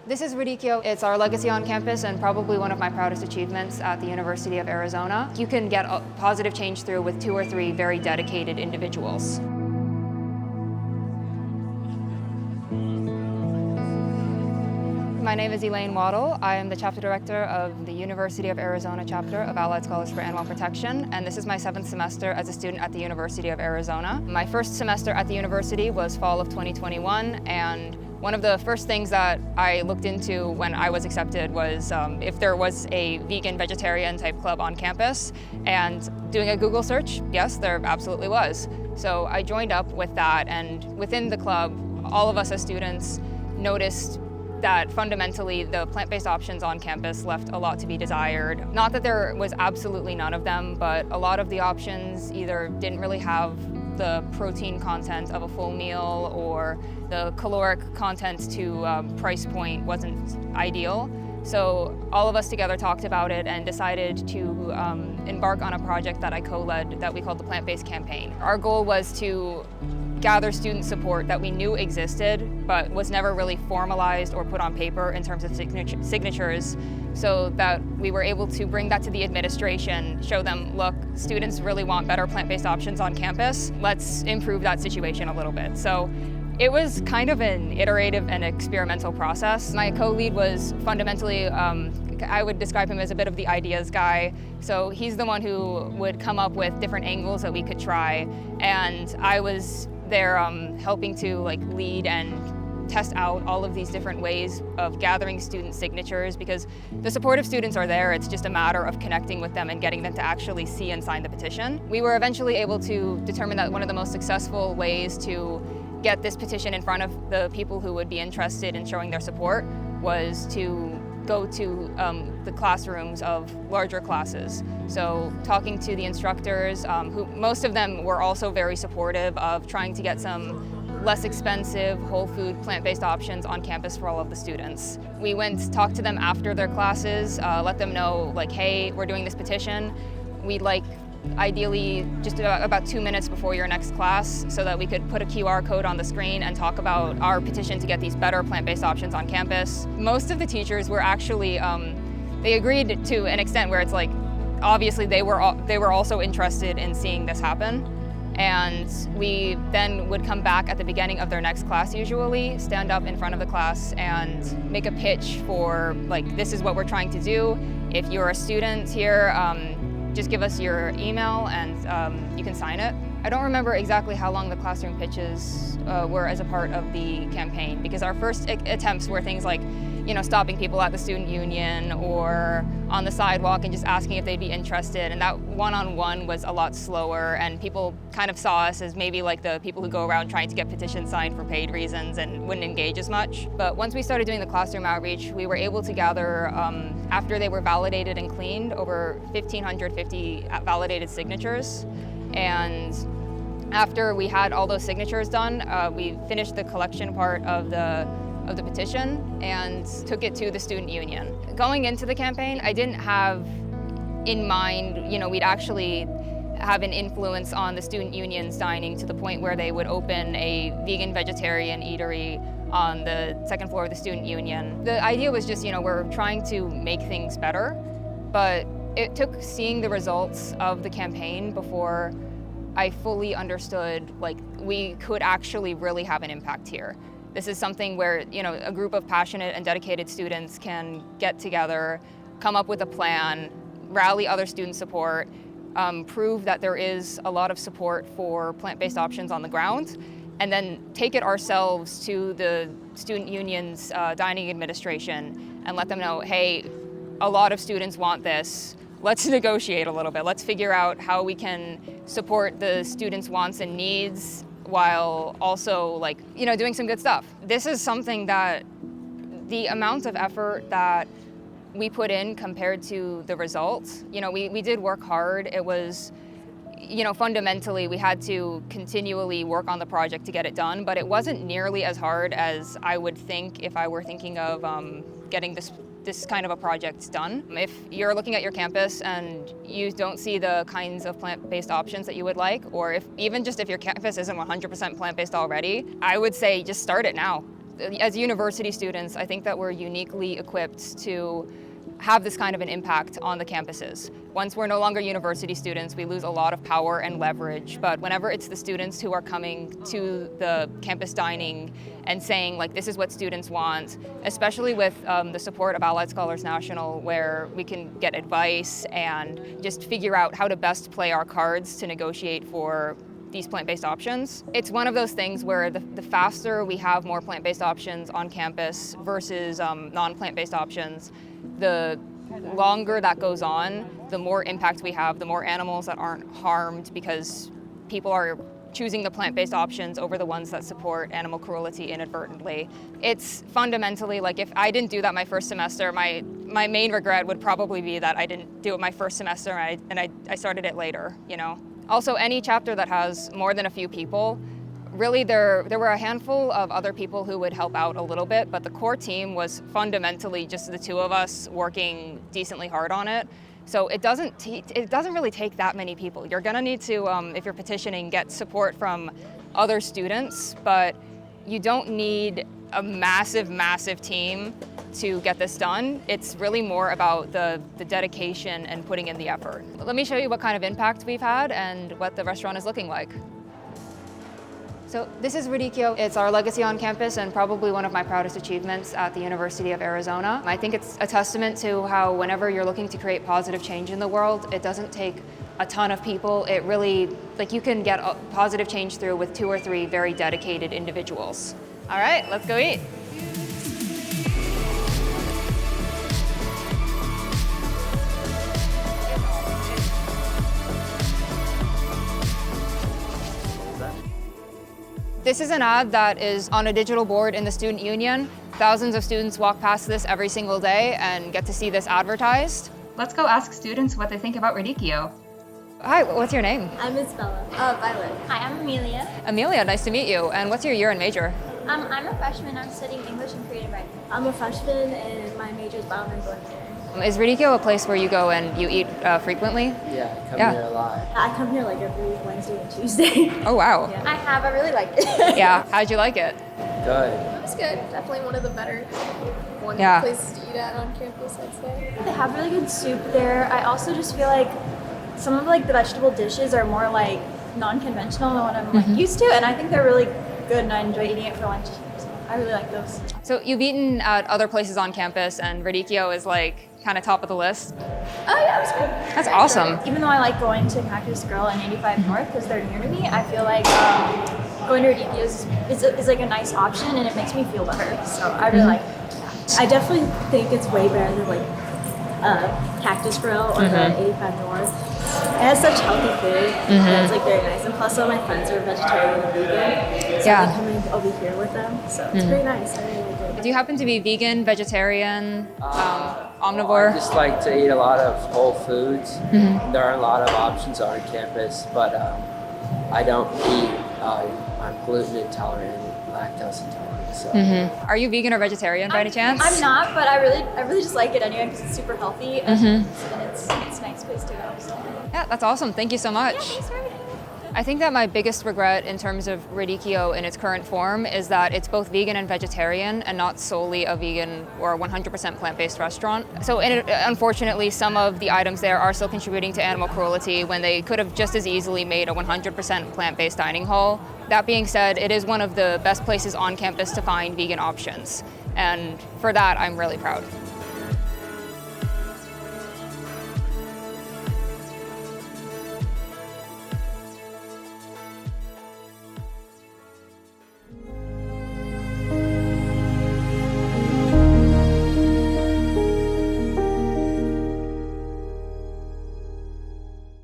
This is Ridicchio. It's our legacy on campus and probably one of my proudest achievements at the University of Arizona. You can get a positive change through with 2 or 3 very dedicated individuals. My name is Elaine Waddell. I am the chapter director of the University of Arizona chapter of Allied Scholars for Animal Protection, and this is my 7th semester as a student at the University of Arizona. My first semester at the university was fall of 2021, and one of the first things that I looked into when I was accepted was if there was a vegan, vegetarian type club on campus, and doing a Google search, yes, there absolutely was. So I joined up with that, and within the club, all of us as students noticed that fundamentally the plant-based options on campus left a lot to be desired. Not that there was absolutely none of them, but a lot of the options either didn't really have the protein content of a full meal, or the caloric content to price point wasn't ideal. So all of us together talked about it and decided to embark on a project that I co-led that we called the Plant-Based Campaign. Our goal was to gather student support that we knew existed, but was never really formalized or put on paper in terms of signatures, so that we were able to bring that to the administration, show them, look, students really want better plant-based options on campus. Let's improve that situation a little bit. So it was kind of an iterative and experimental process. My co-lead was fundamentally, I would describe him as a bit of the ideas guy. So he's the one who would come up with different angles that we could try, and I was there helping to lead and test out all of these different ways of gathering student signatures, because the supportive students are there. It's just a matter of connecting with them and getting them to actually see and sign the petition. We were eventually able to determine that one of the most successful ways to get this petition in front of the people who would be interested in showing their support was to go to the classrooms of larger classes. So talking to the instructors, who most of them were also very supportive of trying to get some less expensive, whole food, plant-based options on campus for all of the students. We went, talked to them after their classes, let them know, hey, we're doing this petition. We'd ideally just about 2 minutes before your next class, so that we could put a QR code on the screen and talk about our petition to get these better plant-based options on campus. Most of the teachers were actually, they agreed to an extent where it's obviously they were also interested in seeing this happen. And we then would come back at the beginning of their next class usually, stand up in front of the class and make a pitch for this is what we're trying to do. If you're a student here, just give us your email and you can sign it. I don't remember exactly how long the classroom pitches were as a part of the campaign, because our first attempts were things like, stopping people at the student union or on the sidewalk and just asking if they'd be interested. And that one-on-one was a lot slower, and people kind of saw us as maybe the people who go around trying to get petitions signed for paid reasons and wouldn't engage as much. But once we started doing the classroom outreach, we were able to gather, after they were validated and cleaned, over 1,550 validated signatures. And after we had all those signatures done, we finished the collection part of the petition and took it to the student union. Going into the campaign, I didn't have in mind, we'd actually have an influence on the student union's dining to the point where they would open a vegan vegetarian eatery on the 2nd floor of the student union. The idea was just, we're trying to make things better, but it took seeing the results of the campaign before I fully understood we could actually really have an impact here. This is something where a group of passionate and dedicated students can get together, come up with a plan, rally other student support, prove that there is a lot of support for plant-based options on the ground, and then take it ourselves to the student union's dining administration and let them know, hey, a lot of students want this. Let's negotiate a little bit. Let's figure out how we can support the students' wants and needs while also doing some good stuff. This is something that the amount of effort that we put in compared to the results, we did work hard. It was, fundamentally we had to continually work on the project to get it done, but it wasn't nearly as hard as I would think if I were thinking of getting this kind of a project done. If you're looking at your campus and you don't see the kinds of plant-based options that you would like, or if your campus isn't 100% plant-based already, I would say just start it now. As university students, I think that we're uniquely equipped to have this kind of an impact on the campuses. Once we're no longer university students, we lose a lot of power and leverage, but whenever it's the students who are coming to the campus dining and saying, like, this is what students want, especially with the support of Allied Scholars National, where we can get advice and just figure out how to best play our cards to negotiate for these plant-based options. It's one of those things where the faster we have more plant-based options on campus versus non-plant-based options, the longer that goes on, the more impact we have, the more animals that aren't harmed because people are choosing the plant-based options over the ones that support animal cruelty inadvertently. It's fundamentally like, if I didn't do that my first semester, my main regret would probably be that I didn't do it my first semester and I started it later, you know? Also, any chapter that has more than a few people, really there were a handful of other people who would help out a little bit, but the core team was fundamentally just the two of us working decently hard on it. So it doesn't really take that many people. You're gonna need to, if you're petitioning, get support from other students, but you don't need a massive, massive team to get this done. It's really more about the dedication and putting in the effort. Let me show you what kind of impact we've had and what the restaurant is looking like. So this is Ridicchio. It's our legacy on campus and probably one of my proudest achievements at the University of Arizona. I think it's a testament to how whenever you're looking to create positive change in the world, it doesn't take a ton of people. It really, like, you can get a positive change through with 2 or 3 very dedicated individuals. All right, let's go eat. This is an ad that is on a digital board in the student union. Thousands of students walk past this every single day and get to see this advertised. Let's go ask students what they think about Ridicchio. Hi, what's your name? I'm Isabella. Violet. Hi, I'm Amelia. Amelia, nice to meet you. And what's your year and major? I'm a freshman. I'm studying English and creative writing. I'm a freshman and my major is biomedical engineering. Is Ridicchio a place where you go and you eat frequently? Yeah, I come here a lot. I come here like every Wednesday and Tuesday. Oh, wow. Yeah. I really like it. Yeah, how'd you like it? Good. It was good. Definitely one of the better places to eat at on campus, I'd say. They have really good soup there. I also just feel like some of like the vegetable dishes are more like non-conventional than what I'm like used to, and I think they're really good and I enjoy eating it for lunch. So I really like those. So you've eaten at other places on campus and Ridicchio is like kind of top of the list? Oh yeah, it was good. That's awesome. Even though I like going to Cactus Grill and 85 North because they're near to me, I feel like going to Ridicchio is like a nice option and it makes me feel better. So I really like it. Yeah. I definitely think it's way better than like Cactus Grill or the 85 North. It has such healthy food and it's like very nice. And plus all my friends are vegetarian and vegan. So I'll be coming over here with them. So it's very nice. I really like it. Do you happen to be vegan, vegetarian, omnivore? Well, I just like to eat a lot of whole foods. There are a lot of options on campus, but I don't eat, I'm gluten intolerant and lactose intolerant. So. Are you vegan or vegetarian by any chance? I'm not, but I really just like it anyway because it's super healthy and it's a nice place to go. So. Yeah, that's awesome. Thank you so much. Yeah, thanks for having me. I think that my biggest regret in terms of Ridicchio in its current form is that it's both vegan and vegetarian and not solely a vegan or 100% plant-based restaurant. So unfortunately, some of the items there are still contributing to animal cruelty when they could have just as easily made a 100% plant-based dining hall. That being said, it is one of the best places on campus to find vegan options. And for that, I'm really proud.